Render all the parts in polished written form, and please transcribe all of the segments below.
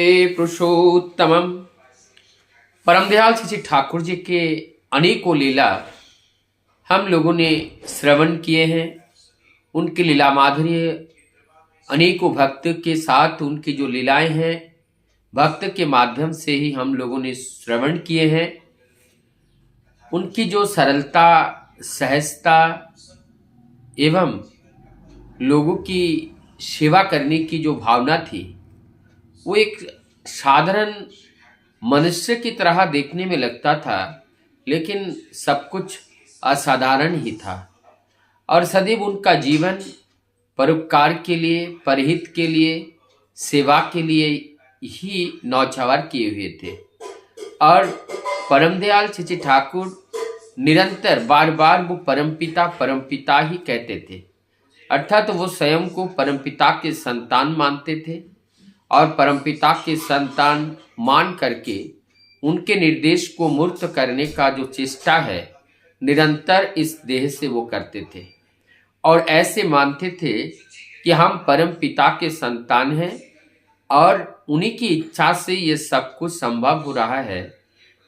पुरुषोत्तमम परम दयाल श्री ठाकुर जी के अनेकों लीला हम लोगों ने श्रवण किए हैं। उनकी लीला माधुर्य अनेकों भक्त के साथ उनकी जो लीलाएं हैं भक्त के माध्यम से ही हम लोगों ने श्रवण किए हैं। उनकी जो सरलता, सहजता एवं लोगों की सेवा करने की जो भावना थी, वो एक साधारण मनुष्य की तरह देखने में लगता था, लेकिन सब कुछ असाधारण ही था। और सदैव उनका जीवन परोपकार के लिए, परहित के लिए, सेवा के लिए ही नौछावर किए हुए थे। और परम दयाल श्री ठाकुर निरंतर बार बार वो परमपिता ही कहते थे, अर्थात वो स्वयं को परमपिता के संतान मानते थे और परमपिता के संतान मान करके उनके निर्देश को मूर्त करने का जो चेष्टा है निरंतर इस देह से वो करते थे। और ऐसे मानते थे कि हम परमपिता के संतान हैं और उन्हीं की इच्छा से ये सब कुछ संभव हो रहा है।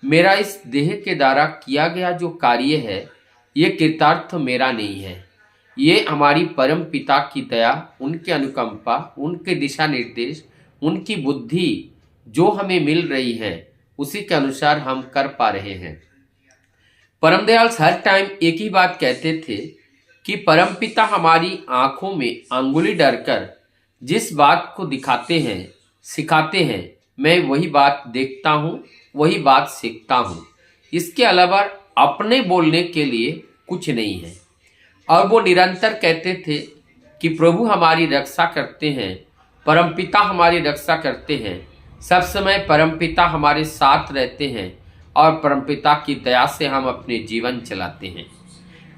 मेरा इस देह के द्वारा किया गया जो कार्य है ये कृतार्थ मेरा नहीं है, ये हमारी परम पिता की दया, उनके अनुकंपा, उनके दिशा निर्देश, उनकी बुद्धि जो हमें मिल रही है उसी के अनुसार हम कर पा रहे हैं। परम दयाल हर टाइम एक ही बात कहते थे कि परम पिता हमारी आंखों में अंगुली डालकर जिस बात को दिखाते हैं, सिखाते हैं, मैं वही बात देखता हूँ, वही बात सीखता हूँ। इसके अलावा अपने बोलने के लिए कुछ नहीं है। और वो निरंतर कहते थे कि प्रभु हमारी रक्षा करते हैं, परमपिता हमारी रक्षा करते हैं, सब समय परमपिता हमारे साथ रहते हैं और परमपिता की दया से हम अपने जीवन चलाते हैं।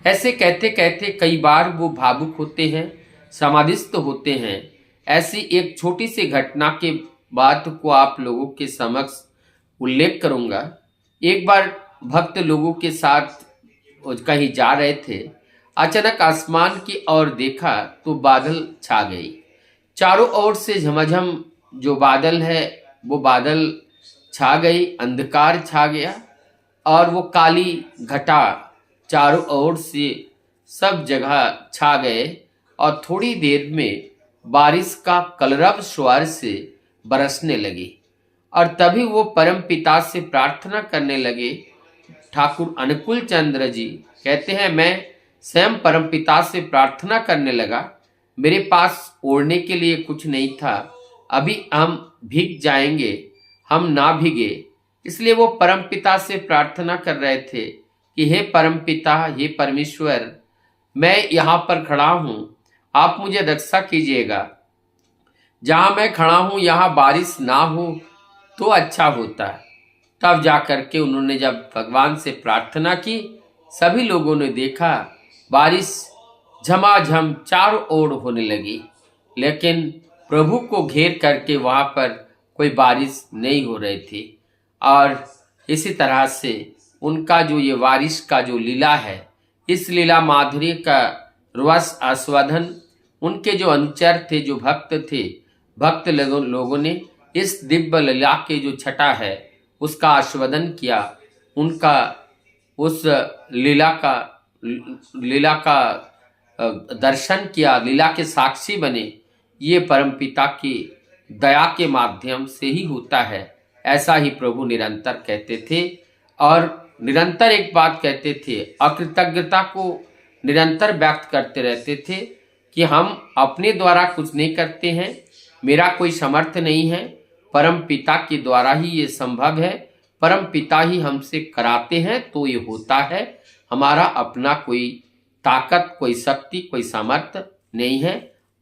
ऐसे कहते कहते कई बार वो भावुक होते हैं, समाधिस्थ होते हैं। ऐसी एक छोटी सी घटना के बात को आप लोगों के समक्ष उल्लेख करूंगा। एक बार भक्त लोगों के साथ कहीं जा रहे थे, अचानक आसमान की ओर देखा तो बादल छा गई। चारों ओर से झमाझम जो बादल है वो बादल छा गई, अंधकार छा गया और वो काली घटा चारों ओर से सब जगह छा गए और थोड़ी देर में बारिश का कलरव स्वर से बरसने लगी। और तभी वो परम पिता से प्रार्थना करने लगे। ठाकुर अनुकूल चंद्र जी कहते हैं, मैं स्वयं परमपिता से प्रार्थना करने लगा, मेरे पास ओढ़ने के लिए कुछ नहीं था, अभी हम भीग जाएंगे, हम ना भीगे। इसलिए वो परमपिता से प्रार्थना कर रहे थे कि हे परमपिता, हे परमेश्वर, मैं यहाँ पर खड़ा हूँ, आप मुझे रक्षा कीजिएगा। जहाँ मैं खड़ा हूँ यहाँ बारिश ना हो तो अच्छा होता। तब जा करके उन्होंने जब भगवान से प्रार्थना की, सभी लोगों ने देखा बारिश झमाझम चारों ओर होने लगी, लेकिन प्रभु को घेर करके वहाँ पर कोई बारिश नहीं हो रही थी। और इसी तरह से उनका जो ये बारिश का जो लीला है, इस लीला माधुर्य का रस आस्वादन उनके जो अनुचर थे, जो भक्त थे, भक्त लोगों ने इस दिव्य लीला के जो छटा है उसका आस्वादन किया, उनका उस लीला का दर्शन किया, लीला के साक्षी बने। ये परमपिता की दया के माध्यम से ही होता है, ऐसा ही प्रभु निरंतर कहते थे। और निरंतर एक बात कहते थे, अकृतज्ञता को निरंतर व्यक्त करते रहते थे कि हम अपने द्वारा कुछ नहीं करते हैं, मेरा कोई समर्थ नहीं है, परम पिता के द्वारा ही ये संभव है, परम पिता ही हमसे कराते हैं तो ये होता है, हमारा अपना कोई ताकत, कोई शक्ति, कोई सामर्थ्य नहीं है।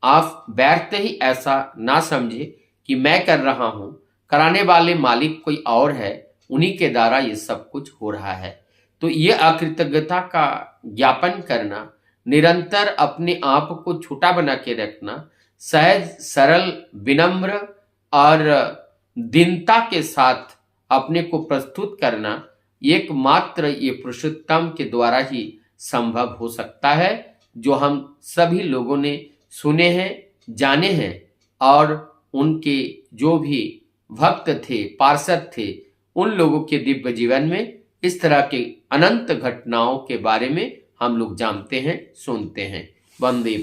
आप व्यर्थ ही ऐसा ना समझे कि मैं कर रहा हूँ, कराने वाले मालिक कोई और है, उन्हीं के द्वारा ये सब कुछ हो रहा है। तो ये अकृतज्ञता का ज्ञापन करना, निरंतर अपने आप को छोटा बना के रखना, सहज सरल विनम्र और दीनता के साथ अपने को प्रस्तुत करना, एकमात्र ये पुरुषोत्तम के द्वारा ही संभव हो सकता है, जो हम सभी लोगों ने सुने हैं, जाने हैं। और उनके जो भी भक्त थे, पार्षद थे, उन लोगों के दिव्य जीवन में इस तरह के अनंत घटनाओं के बारे में हम लोग जानते हैं, सुनते हैं। वंदे